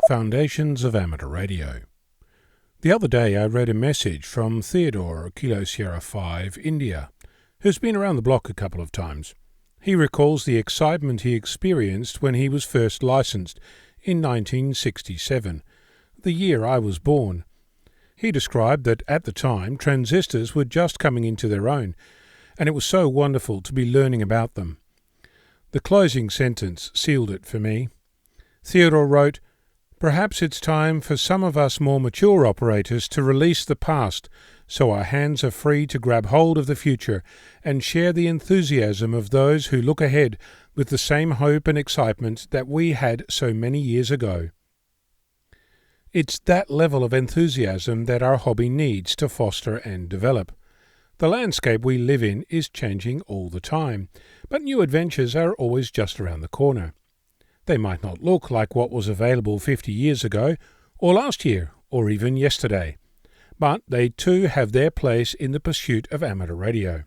Foundations of Amateur Radio. The other day I read a message from Theodore, Kilo Sierra 5, India, who's been around the block a couple of times. He recalls the excitement he experienced when he was first licensed in 1967, the year I was born. He described that at the time transistors were just coming into their own, and it was so wonderful to be learning about them. The closing sentence sealed it for me. Theodore wrote, "Perhaps it's time for some of us more mature operators to release the past so our hands are free to grab hold of the future and share the enthusiasm of those who look ahead with the same hope and excitement that we had so many years ago." It's that level of enthusiasm that our hobby needs to foster and develop. The landscape we live in is changing all the time, but new adventures are always just around the corner. They might not look like what was available 50 years ago, or last year, or even yesterday, but they too have their place in the pursuit of amateur radio.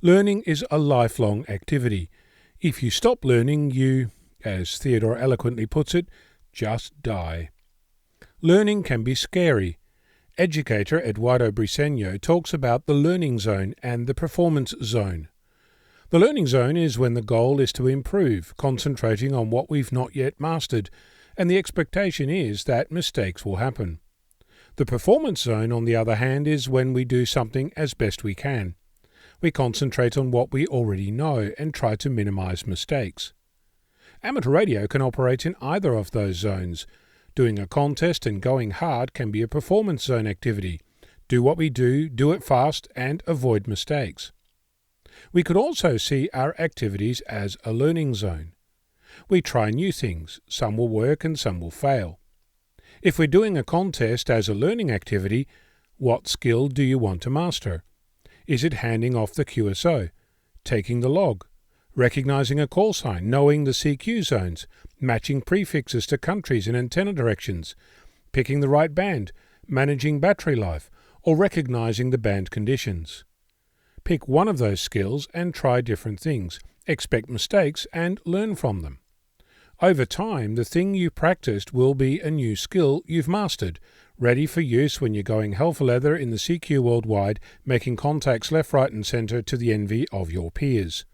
Learning is a lifelong activity. If you stop learning, you, as Theodore eloquently puts it, just die. Learning can be scary. Educator Eduardo Briceño talks about the learning zone and the performance zone. The learning zone is when the goal is to improve, concentrating on what we've not yet mastered, and the expectation is that mistakes will happen. The performance zone, on the other hand, is when we do something as best we can. We concentrate on what we already know and try to minimize mistakes. Amateur radio can operate in either of those zones. Doing a contest and going hard can be a performance zone activity. Do what we do it fast, and avoid mistakes. We could also see our activities as a learning zone. We try new things. Some will work and some will fail. If we're doing a contest as a learning activity, what skill do you want to master? Is it handing off the QSO, taking the log, recognizing a call sign, knowing the CQ zones, matching prefixes to countries and antenna directions, picking the right band, managing battery life, or recognizing the band conditions? Pick one of those skills and try different things. Expect mistakes and learn from them. Over time, the thing you practiced will be a new skill you've mastered, ready for use when you're going hell for leather in the CQ worldwide, making contacts left, right and centre to the envy of your peers.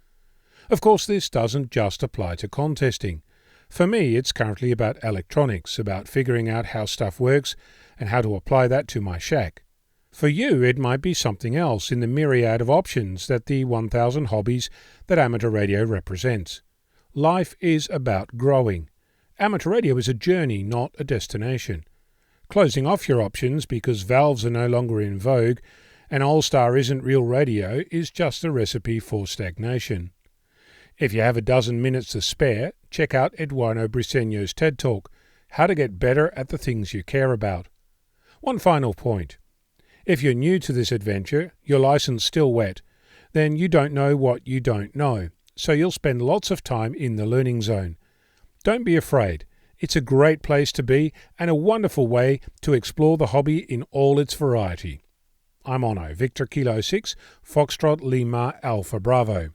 Of course, this doesn't just apply to contesting. For me, it's currently about electronics, about figuring out how stuff works and how to apply that to my shack. For you, it might be something else in the myriad of options that the 1,000 hobbies that amateur radio represents. Life is about growing. Amateur radio is a journey, not a destination. Closing off your options because valves are no longer in vogue and All-Star isn't real radio is just a recipe for stagnation. If you have a dozen minutes to spare, check out Eduardo Briceño's TED Talk, How to Get Better at the Things You Care About. One final point. If you're new to this adventure, your license still wet, then you don't know what you don't know, so you'll spend lots of time in the learning zone. Don't be afraid. It's a great place to be and a wonderful way to explore the hobby in all its variety. I'm Ono, Victor Kilo 6, Foxtrot Lima Alpha Bravo.